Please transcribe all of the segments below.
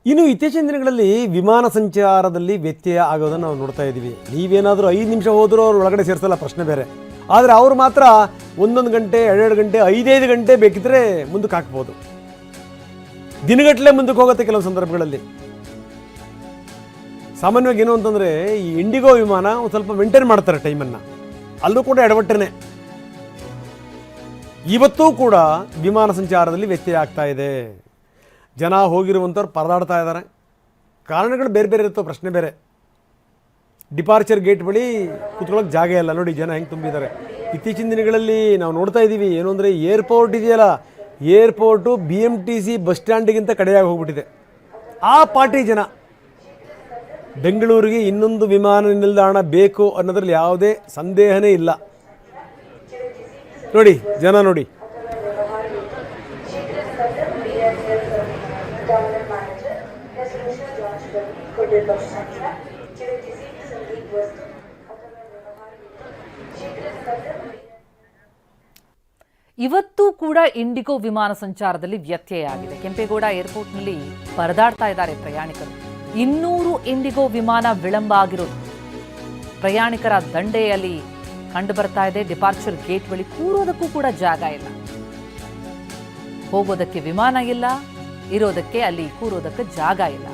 ಇನ್ನು ಇತ್ತೀಚಿನ ದಿನಗಳಲ್ಲಿ ವಿಮಾನ ಸಂಚಾರದಲ್ಲಿ ವ್ಯತ್ಯಯ ಆಗೋದನ್ನು ನಾವು ನೋಡ್ತಾ ಇದ್ದೀವಿ. ನೀವೇನಾದರೂ 5 ನಿಮಿಷ ಹೋದರೂ ಅವ್ರು ಒಳಗಡೆ ಸೇರಿಸಲ್ಲ, ಪ್ರಶ್ನೆ ಬೇರೆ. ಆದರೆ ಅವರು ಮಾತ್ರ 1 ಗಂಟೆ 2 ಗಂಟೆ 5 ಗಂಟೆ ಬೇಕಿದ್ರೆ ಮುಂದಕ್ಕೆ ಹಾಕ್ಬೋದು. ದಿನಗಟ್ಟಲೆ ಮುಂದಕ್ಕೆ ಹೋಗುತ್ತೆ ಕೆಲವು ಸಂದರ್ಭಗಳಲ್ಲಿ. ಸಾಮಾನ್ಯವಾಗಿ ಏನು ಅಂತಂದರೆ ಈ ಇಂಡಿಗೋ ವಿಮಾನ ಒಂದು ಸ್ವಲ್ಪ ಮೇಂಟೈನ್ ಮಾಡ್ತಾರೆ ಟೈಮನ್ನು, ಅಲ್ಲೂ ಕೂಡ ಎಡವಟ್ಟನೆ. ಇವತ್ತೂ ಕೂಡ ವಿಮಾನ ಸಂಚಾರದಲ್ಲಿ ವ್ಯತ್ಯಯ ಆಗ್ತಾ ಇದೆ. ಜನ ಹೋಗಿರುವಂಥವ್ರು ಪರದಾಡ್ತಾ ಇದ್ದಾರೆ. ಕಾರಣಗಳು ಬೇರೆ ಬೇರೆ ಇರ್ತವೆ, ಪ್ರಶ್ನೆ ಬೇರೆ. ಡಿಪಾರ್ಚರ್ ಗೇಟ್ ಬಳಿ ಕೂತ್ಕೊಳ್ಳೋಕೆ ಜಾಗ ಇಲ್ಲ, ನೋಡಿ ಜನ ಹೆಂಗೆ ತುಂಬಿದ್ದಾರೆ. ಇತ್ತೀಚಿನ ದಿನಗಳಲ್ಲಿ ನಾವು ನೋಡ್ತಾ ಇದ್ದೀವಿ ಏನು ಅಂದರೆ ಏರ್ಪೋರ್ಟ್ ಇದೆಯಲ್ಲ, ಏರ್ಪೋರ್ಟು BMTC ಬಸ್ ಸ್ಟ್ಯಾಂಡಿಗಿಂತ ಕಡೆಯಾಗಿ ಹೋಗ್ಬಿಟ್ಟಿದೆ. ಆ ಪಾರ್ಟಿ ಜನ. ಬೆಂಗಳೂರಿಗೆ ಇನ್ನೊಂದು ವಿಮಾನ ನಿಲ್ದಾಣ ಬೇಕು ಅನ್ನೋದ್ರಲ್ಲಿ ಯಾವುದೇ ಸಂದೇಹನೇ ಇಲ್ಲ. ನೋಡಿ ಜನ ನೋಡಿ. ಇವತ್ತು ಕೂಡ ಇಂಡಿಗೋ ವಿಮಾನ ಸಂಚಾರದಲ್ಲಿ ವ್ಯತ್ಯಯ ಆಗಿದೆ. ಕೆಂಪೇಗೌಡ ಏರ್ಪೋರ್ಟ್ನಲ್ಲಿ ಪರದಾಡ್ತಾ ಇದ್ದಾರೆ ಪ್ರಯಾಣಿಕರು. 200 ಇಂಡಿಗೋ ವಿಮಾನ ವಿಳಂಬ ಆಗಿರೋದು ಪ್ರಯಾಣಿಕರ ದಂಡೆಯಲ್ಲಿ ಕಂಡು ಬರ್ತಾ ಇದೆ. ಡಿಪಾರ್ಚರ್ ಗೇಟ್ ಬಳಿ ಕೂರೋದಕ್ಕೂ ಕೂಡ ಜಾಗ ಇಲ್ಲ. ಹೋಗೋದಕ್ಕೆ ವಿಮಾನ ಇಲ್ಲ, ಇರೋದಕ್ಕೆ ಅಲ್ಲಿ ಕೂರೋದಕ್ಕೆ ಜಾಗ ಇಲ್ಲ.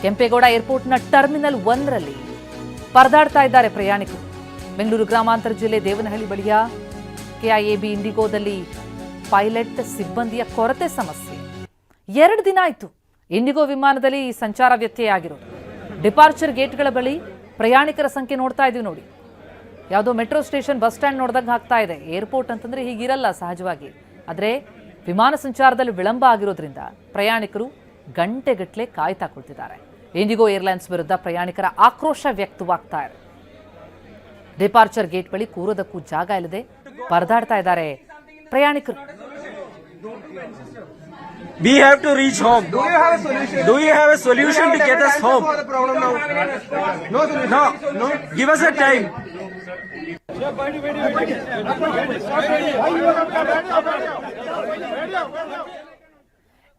ಕೆಂಪೇಗೌಡ ಏರ್ಪೋರ್ಟ್ನ ಟರ್ಮಿನಲ್ 1ರಲ್ಲಿ ಪರದಾಡ್ತಾ ಇದ್ದಾರೆ ಪ್ರಯಾಣಿಕರು. ಬೆಂಗಳೂರು ಗ್ರಾಮಾಂತರ ಜಿಲ್ಲೆ ದೇವನಹಳ್ಳಿ ಬಳಿಯ KIAB ಇಂಡಿಗೋದಲ್ಲಿ ಪೈಲಟ್ ಸಿಬ್ಬಂದಿಯ ಕೊರತೆ ಸಮಸ್ಯೆ. 2 ದಿನ ಆಯಿತು ಇಂಡಿಗೋ ವಿಮಾನದಲ್ಲಿ ಸಂಚಾರ ವ್ಯತ್ಯಯ ಆಗಿರೋದು. ಡಿಪಾರ್ಚರ್ ಗೇಟ್ಗಳ ಬಳಿ ಪ್ರಯಾಣಿಕರ ಸಂಖ್ಯೆ ನೋಡ್ತಾ ಇದೀವಿ ನೋಡಿ. ಯಾವುದೋ ಮೆಟ್ರೋ ಸ್ಟೇಷನ್ ಬಸ್ ಸ್ಟ್ಯಾಂಡ್ ನೋಡ್ದಂಗೆ ಆಗ್ತಾ ಇದೆ. ಏರ್ಪೋರ್ಟ್ ಅಂತಂದ್ರೆ ಹೀಗಿರಲ್ಲ ಸಹಜವಾಗಿ. ಆದರೆ ವಿಮಾನ ಸಂಚಾರದಲ್ಲಿ ವಿಳಂಬ ಆಗಿರೋದ್ರಿಂದ ಪ್ರಯಾಣಿಕರು ಗಂಟೆಗಟ್ಟಲೆ ಕಾಯ್ತಾ ಕುಳಿತಿದ್ದಾರೆ. ಇಂಡಿಗೋ ಏರ್ಲೈನ್ಸ್ ವಿರುದ್ಧ ಪ್ರಯಾಣಿಕರ ಆಕ್ರೋಶ ವ್ಯಕ್ತವಾಗ್ತಾ ಇದೆ. ಡಿಪಾರ್ಚರ್ ಗೇಟ್ ಬಳಿ ಕೂರೋದಕ್ಕೂ ಜಾಗ ಇಲ್ಲದೆ ಪರದಾಡ್ತಾ ಇದ್ದಾರೆ ಪ್ರಯಾಣಿಕರು. We have to reach home. Do you have a solution to get us home? No. Give us a time.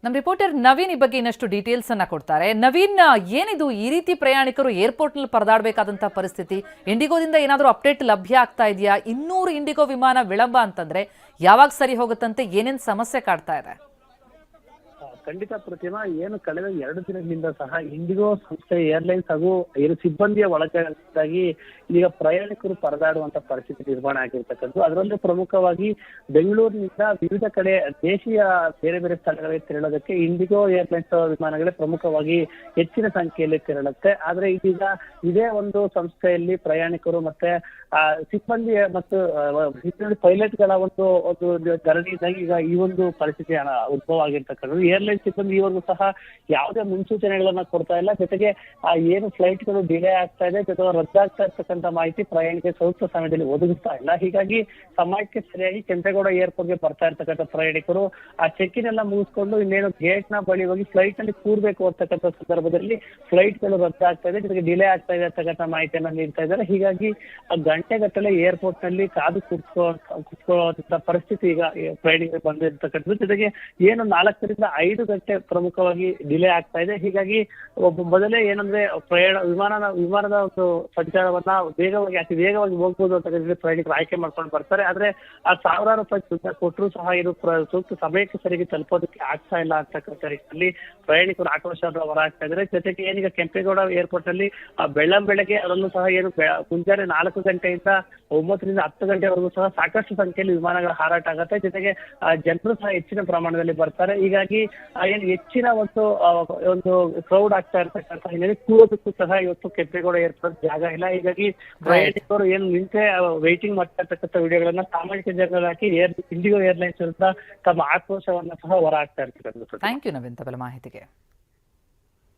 ನಮ್ಮ ರಿಪೋರ್ಟರ್ ನವೀನ್ ಈ ಬಗ್ಗೆ ಇನ್ನಷ್ಟು ಡೀಟೇಲ್ಸ್ ಅನ್ನ ಕೊಡ್ತಾರೆ. ನವೀನ್, ಏನಿದು ಈ ರೀತಿ ಪ್ರಯಾಣಿಕರು ಏರ್ಪೋರ್ಟ್ ನಲ್ಲಿ ಪರದಾಡಬೇಕಾದಂತಹ ಪರಿಸ್ಥಿತಿ? ಇಂಡಿಗೋದಿಂದ ಏನಾದರೂ ಅಪ್ಡೇಟ್ ಲಭ್ಯ ಆಗ್ತಾ ಇದೆಯಾ? 200 ಇಂಡಿಗೋ ವಿಮಾನ ವಿಳಂಬ ಅಂತಂದ್ರೆ ಯಾವಾಗ ಸರಿ ಹೋಗುತ್ತಂತೆ? ಏನೇನು ಸಮಸ್ಯೆ ಕಾಡ್ತಾ ಇದೆ? ಖಂಡಿತ ಪ್ರತಿಮಾ, ಏನು ಕಳೆದ 2 ದಿನಗಳಿಂದ ಸಹ ಇಂಡಿಗೋ ಸಂಸ್ಥೆ ಏರ್ಲೈನ್ಸ್ ಹಾಗೂ ಸಿಬ್ಬಂದಿಯ ಒಳಗಾಗಿ ಈಗ ಪ್ರಯಾಣಿಕರು ಪರದಾಡುವಂತ ಪರಿಸ್ಥಿತಿ ನಿರ್ಮಾಣ ಆಗಿರ್ತಕ್ಕಂಥದ್ದು. ಅದರಲ್ಲೂ ಪ್ರಮುಖವಾಗಿ ಬೆಂಗಳೂರಿನಿಂದ ವಿವಿಧ ಕಡೆ ದೇಶೀಯ ಬೇರೆ ಬೇರೆ ಸ್ಥಳಗಳಿಗೆ ತೆರಳೋದಕ್ಕೆ ಇಂಡಿಗೋ ಏರ್ಲೈನ್ಸ್ ವಿಮಾನಗಳೇ ಪ್ರಮುಖವಾಗಿ ಹೆಚ್ಚಿನ ಸಂಖ್ಯೆಯಲ್ಲಿ ತೆರಳುತ್ತೆ. ಆದ್ರೆ ಇದೀಗ ಇದೇ ಒಂದು ಸಂಸ್ಥೆಯಲ್ಲಿ ಪ್ರಯಾಣಿಕರು ಮತ್ತೆ ಸಿಬ್ಬಂದಿ ಮತ್ತು ಪೈಲಟ್ಗಳ ಒಂದು ಧರಣಿಯಿಂದಾಗಿ ಈಗ ಈ ಒಂದು ಪರಿಸ್ಥಿತಿ ಉದ್ಭವ ಆಗಿರ್ತಕ್ಕಂಥದ್ದು. ಏರ್ಲೈನ್ ಸಿಬ್ಬಂದಿ ಇವರೆಗೂ ಸಹ ಯಾವುದೇ ಮುನ್ಸೂಚನೆಗಳನ್ನ ಕೊಡ್ತಾ ಇಲ್ಲ. ಜೊತೆಗೆ ಏನು ಫ್ಲೈಟ್ಗಳು ಡಿಲೇ ಆಗ್ತಾ ಇದೆ, ಜೊತೆಗೆ ರದ್ದಾಗ್ತಾ ಇರ್ತಕ್ಕಂಥ ಮಾಹಿತಿ ಪ್ರಯಾಣಿಕರಿಗೆ ಸೂಕ್ತ ಸಮಯದಲ್ಲಿ ಒದಗಿಸ್ತಾ ಇಲ್ಲ. ಹೀಗಾಗಿ ಸಮಯಕ್ಕೆ ಸರಿಯಾಗಿ ಕೆಂಪೇಗೌಡ ಏರ್ಪೋರ್ಟ್ಗೆ ಬರ್ತಾ ಇರ್ತಕ್ಕಂಥ ಪ್ರಯಾಣಿಕರು ಆ ಚೆಕ್ ಇನ್ ಎಲ್ಲ ಮುಗಿಸ್ಕೊಂಡು ಇನ್ನೇನು ಗೇಟ್ ನ ಬಳಿ ಹೋಗಿ ಫ್ಲೈಟ್ ನಲ್ಲಿ ಕೂರ್ಬೇಕು ಅಂತಕ್ಕಂಥ ಸಂದರ್ಭದಲ್ಲಿ ಫ್ಲೈಟ್ಗಳು ರದ್ದಾಗ್ತಾ ಇದೆ, ಜೊತೆಗೆ ಡಿಲೇ ಆಗ್ತಾ ಇದೆ ಅಂತಕ್ಕಂಥ ಮಾಹಿತಿಯನ್ನ ನೀಡ್ತಾ ಇದ್ದಾರೆ. ಹೀಗಾಗಿ ಗಂಟೆಗಟ್ಟಲೆ ಏರ್ಪೋರ್ಟ್ ನಲ್ಲಿ ಕಾದು ಕುತ್ಕೊಳ್ಳುವಂತ ಪರಿಸ್ಥಿತಿ ಈಗ ಪ್ರಯಾಣಿಕರಿಗೆ ಬಂದಿರ್ತಕ್ಕಂಥದ್ದು. ಜೊತೆಗೆ ಏನು 4 ರಿಂದ 5 ಗಂಟೆ ಪ್ರಮುಖವಾಗಿ ಡಿಲೇ ಆಗ್ತಾ ಇದೆ. ಹೀಗಾಗಿ ಮೊದಲೇ ಏನಂದ್ರೆ ವಿಮಾನದ ಒಂದು ಸಂಚಾರವನ್ನ ಅತಿ ವೇಗವಾಗಿ ಹೋಗ್ಬೋದು ಅಂತ ಪ್ರಯಾಣಿಕರು ಆಯ್ಕೆ ಮಾಡ್ಕೊಂಡು ಬರ್ತಾರೆ. ಆದ್ರೆ ಆ 1000 ರೂಪಾಯಿ ಶುಲ್ಕ ಕೊಟ್ಟರು ಸಹ ಇದು ಸೂಕ್ತ ಸಮಯಕ್ಕೆ ಸರಿಗೆ ತಲುಪೋದಕ್ಕೆ ಆಗ್ತಾ ಇಲ್ಲ ಅಂತಕ್ಕಂಥ ರೀತಿಯಲ್ಲಿ ಪ್ರಯಾಣಿಕರು ಆಕ್ರೋಶವನ್ನು ಹೊರಹಾಕ್ತಾ ಇದ್ದಾರೆ. ಜೊತೆಗೆ ಏನೀಗ ಕೆಂಪೇಗೌಡ ಏರ್ಪೋರ್ಟ್ ನಲ್ಲಿ ಬೆಳಗ್ಗೆ ಅದರಲ್ಲೂ ಸಹ ಏನು ಮುಂಜಾನೆ 4 ಗಂಟೆಯಿಂದ 9 ರಿಂದ 10 ಗಂಟೆವರೆಗೂ ಸಹ ಸಾಕಷ್ಟು ಸಂಖ್ಯೆಯಲ್ಲಿ ವಿಮಾನಗಳ ಹಾರಾಟ ಆಗುತ್ತೆ. ಜೊತೆಗೆ ಜನರು ಸಹ ಹೆಚ್ಚಿನ ಪ್ರಮಾಣದಲ್ಲಿ ಬರ್ತಾರೆ. ಹೀಗಾಗಿ ಏನು ಹೆಚ್ಚಿನ ಒಂದು ಕ್ರೌಡ್ ಆಗ್ತಾ ಇರ್ತಕ್ಕಂಥ ಹಿನ್ನೆಲೆ ಕೂರೋದಕ್ಕೂ ಸಹ ಇವತ್ತು ಕೆಂಪೇಗೌಡ ಏರ್ಪೋರ್ಟ್ ಜಾಗ ಇಲ್ಲ. ಹೀಗಾಗಿ ಪ್ರಯಾಣಿಕರು ಏನು ನಿಂತೆ ವೈಟಿಂಗ್ ಮಾಡ್ತಾ ಇರ್ತಕ್ಕಂಥ ವಿಡಿಯೋಗಳನ್ನ ಸಾಮಾಜಿಕ ಜಾಲದಲ್ಲಿ ಹಾಕಿ ಇಂಡಿಗೋ ಏರ್ಲೈನ್ಸ್ ವಿರುದ್ಧ ತಮ್ಮ ಆಕ್ರೋಶವನ್ನ ಸಹ ಹೊರ ಹಾಕ್ತಾ ಇರ್ತಕ್ಕಂಥ. ಥ್ಯಾಂಕ್ ಯು ನವೀನ್ ತಮ್ಮ ಮಾಹಿತಿಗೆ.